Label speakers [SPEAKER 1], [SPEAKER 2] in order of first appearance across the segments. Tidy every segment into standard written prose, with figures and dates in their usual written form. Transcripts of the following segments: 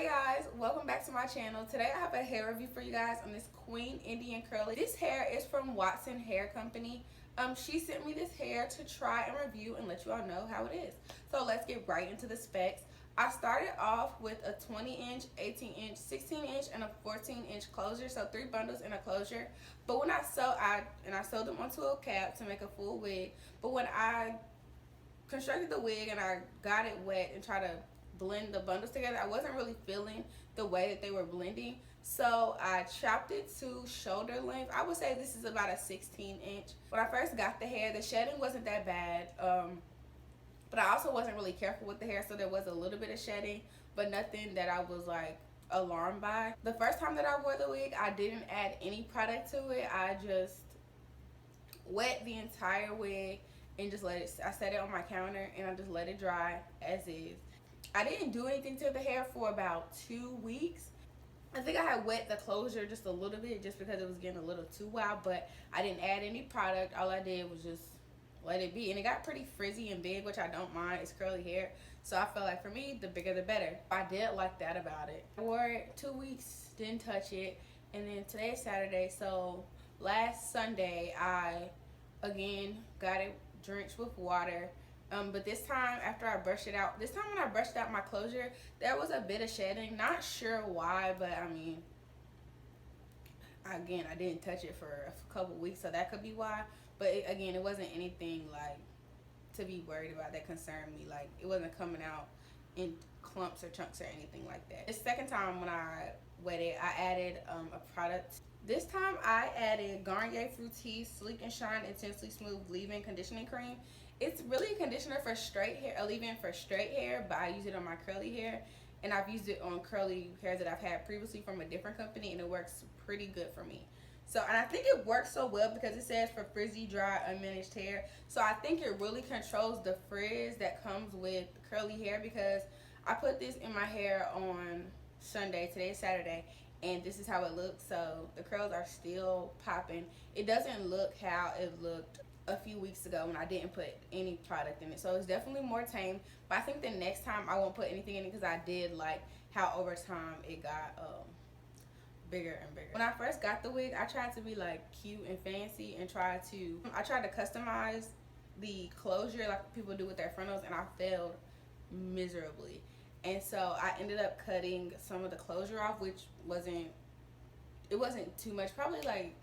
[SPEAKER 1] Guys, welcome back to my channel. Today I have a hair review for you guys on this Queen Indian Curly. This hair is from WATSO-N-HAIR company. She sent me this hair to try and review and let you all know how it is. So let's get right into the specs. I started off with a 20-inch, 18-inch, 16-inch, and a 14-inch closure, so 3 bundles in a closure. But when I sewed them onto a cap to make a full wig. But when I constructed the wig and I got it wet and tried to blend the bundles together, I wasn't really feeling the way that they were blending, so I chopped it to shoulder length. I would say this is about a 16-inch. When I first got the hair, the shedding wasn't that bad, but I also wasn't really careful with the hair, so there was a little bit of shedding, but nothing that I was like alarmed by. The first time that I wore the wig, I didn't add any product to it. I just wet the entire wig and just I set it on my counter and I just let it dry as is. I didn't do anything to the hair for about 2 weeks. I think I had wet the closure just a little bit just because it was getting a little too wild, but I didn't add any product. All I did was just let it be, and it got pretty frizzy and big, which I don't mind. It's curly hair, so I felt like for me, the bigger the better. I did like that about it. I wore it 2 weeks, didn't touch it, and then today is Saturday, so last Sunday I again got it drenched with water. But this time after I brushed it out, when I brushed out my closure, there was a bit of shedding. Not sure why, but I mean, again, I didn't touch it for a couple weeks, so that could be why. But again, it wasn't anything like to be worried about that concerned me. Like, it wasn't coming out in clumps or chunks or anything like that. The second time when I wet it, I added a product. This time I added Garnier Fructis Sleek and Shine Intensely Smooth Leave-In Conditioning Cream. It's really a conditioner for straight hair, a leave-in for straight hair, but I use it on my curly hair, and I've used it on curly hair that I've had previously from a different company, and it works pretty good for me. So, and I think it works so well because it says for frizzy, dry, unmanaged hair. So I think it really controls the frizz that comes with curly hair, because I put this in my hair on Sunday. Today is Saturday, and this is how it looks. So the curls are still popping. It doesn't look how it looked a few weeks ago when I didn't put any product in it, so it's definitely more tame. But I think the next time I won't put anything in it, because I did like how over time it got bigger and bigger. When I first got the wig, I tried to be like cute and fancy and I tried to customize the closure like people do with their frontals, and I failed miserably. And so I ended up cutting some of the closure off, which wasn't too much, probably like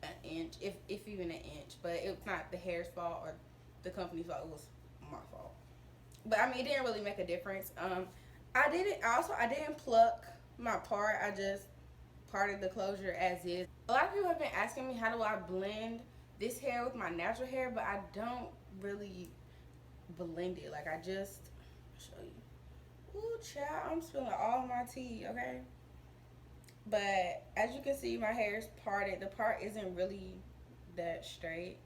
[SPEAKER 1] an inch, if even an inch. But it's not the hair's fault or the company's fault, it was my fault. But I mean, it didn't really make a difference. I didn't pluck my part. I just parted the closure as is. A lot of people have been asking me, how do I blend this hair with my natural hair? But I don't really blend it. Like, I just, I'll show you. Ooh, child, I'm spilling all my tea, okay? But as you can see, my hair is parted. The part isn't really that straight.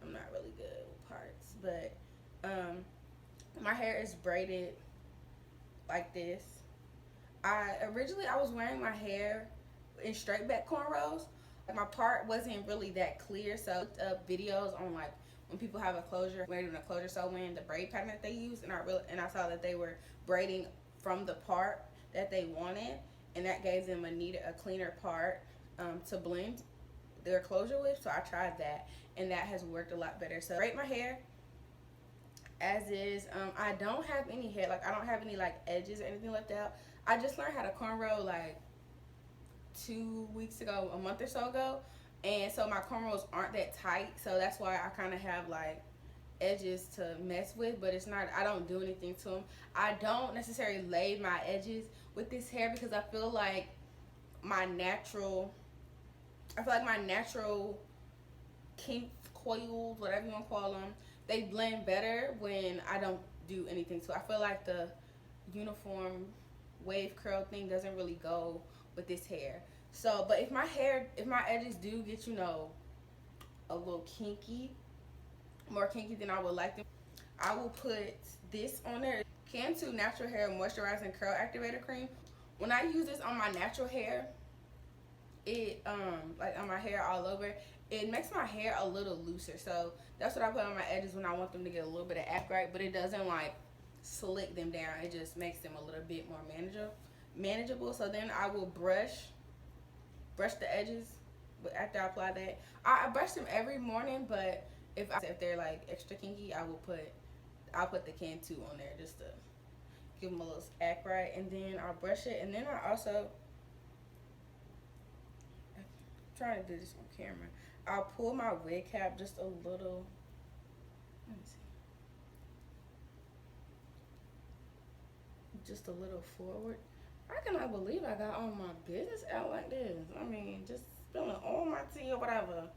[SPEAKER 1] I'm not really good with parts, but my hair is braided like this. Originally I was wearing my hair in straight back cornrows. My part wasn't really that clear, so I looked up videos on like when people have a closure, when they're doing a closure sewing, the braid pattern that they use, and I saw that they were braiding from the part that they wanted, and that gave them a cleaner part to blend their closure with. So I tried that, and that has worked a lot better. So braid my hair as is. I don't have any hair, like I don't have any like edges or anything like that. I just learned how to cornrow like 2 weeks ago, a month or so ago, and so my cornrows aren't that tight, so that's why I kind of have like edges to mess with, but it's not, I don't do anything to them. I don't necessarily lay my edges with this hair because I feel like my natural kink coils, whatever you want to call them, they blend better when I don't do anything to it. I feel like the uniform wave curl thing doesn't really go with this hair. So, but if my edges do get, you know, a little kinky, more kinky than I would like them, I will put this on there. Cantu Natural Hair Moisturizing Curl Activator Cream. When I use this on my natural hair, it like on my hair all over, it makes my hair a little looser. So that's what I put on my edges when I want them to get a little bit of act right, but it doesn't like slick them down. It just makes them a little bit more manageable. manageable. So then I will brush the edges after I apply that. I brush them every morning, but if they're like extra kinky, I'll put the Cantu on there just to give them a little act right, and then I'll brush it. And then I also, I'm trying to do this on camera, I'll pull my wig cap just a little. Let me see. Just a little forward. I cannot believe I got all my business out like this. I mean, just spilling all my tea or whatever.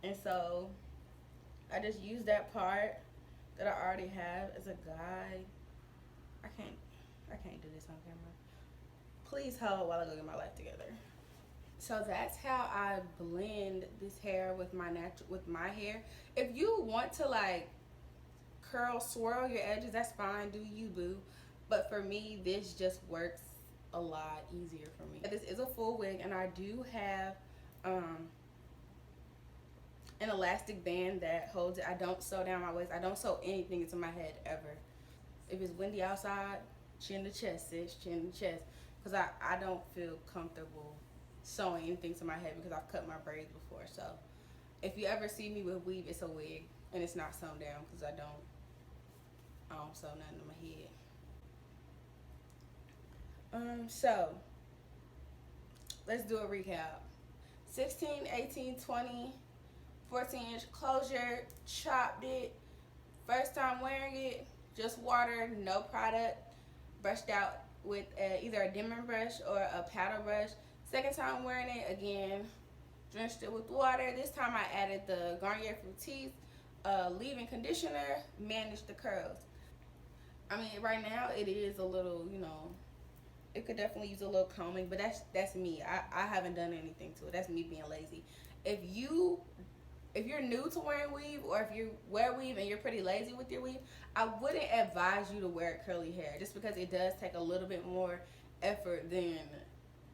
[SPEAKER 1] And so I just use that part that I already have as a guide. I can't do this on camera. Please hold while I go get my life together. So that's how I blend this hair with my hair. If you want to like swirl your edges, that's fine, do you, boo. But for me, this just works a lot easier for me. This is a full wig, and I do have an elastic band that holds it. I don't sew down my waist. I don't sew anything into my head ever. If it's windy outside, chin to chest, sis, chin to chest. Because I don't feel comfortable sewing anything to my head because I've cut my braids before. So if you ever see me with weave, it's a wig, and it's not sewn down because I don't sew nothing in my head. So let's do a recap. 16, 18, 20, 14-inch closure, chopped it. First time wearing it, just water, no product, brushed out with either a dimming brush or a paddle brush. Second time wearing it, again, drenched it with water. This time I added the Garnier Fructis leave-in conditioner, managed the curls. I mean, right now it is a little, you know, it could definitely use a little combing, but that's me. I haven't done anything to it. That's me being lazy. If you're new to wearing weave, or if you wear weave and you're pretty lazy with your weave, I wouldn't advise you to wear curly hair, just because it does take a little bit more effort than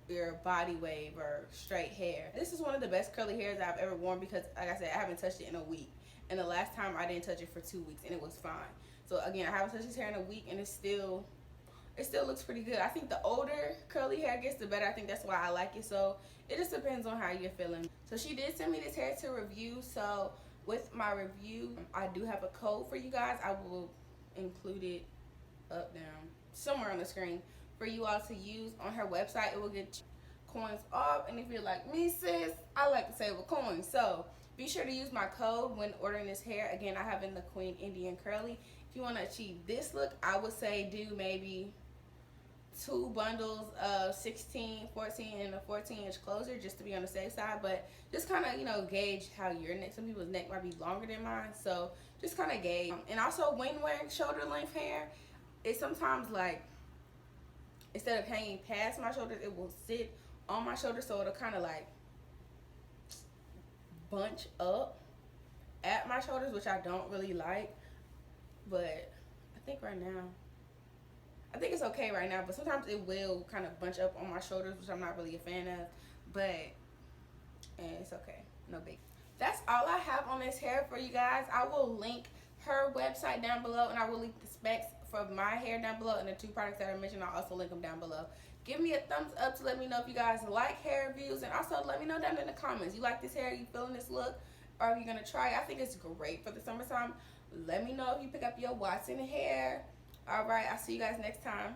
[SPEAKER 1] your body wave or straight hair. This is one of the best curly hairs I've ever worn because, like I said, I haven't touched it in a week. And the last time I didn't touch it for 2 weeks, and it was fine. So again, I haven't touched this hair in a week, and it still looks pretty good. I think the older curly hair gets, the better. I think that's why I like it. So it just depends on how you're feeling. So she did send me this hair to review. So with my review, I do have a code for you guys. I will include it up, down, somewhere on the screen for you all to use on her website. It will get coins off. And if you're like me, sis, I like to save a coin. So be sure to use my code when ordering this hair. Again, I have in the Queen Indian Curly. If you want to achieve this look, I would say do maybe 2 bundles of 16, 14, and a 14-inch closer just to be on the safe side. But just kind of, you know, gauge how your neck, some people's neck might be longer than mine. So just kind of gauge. And also when wearing shoulder length hair, it sometimes, like, instead of hanging past my shoulders, it will sit on my shoulders, so it'll kind of like bunch up at my shoulders, which I don't really like. But I think right now, I think it's okay right now, but sometimes it will kind of bunch up on my shoulders, which I'm not really a fan of, but it's okay, no big. That's all I have on this hair for you guys. I will link her website down below, and I will link the specs for my hair down below, and the 2 products that I mentioned, I'll also link them down below. Give me a thumbs up to let me know if you guys like hair reviews, and also let me know down in the comments, you like this hair, you feeling this look, or are you gonna try it? I think it's great for the summertime. Let me know if you pick up your WATSO-N-HAIR. All right, I'll see you guys next time.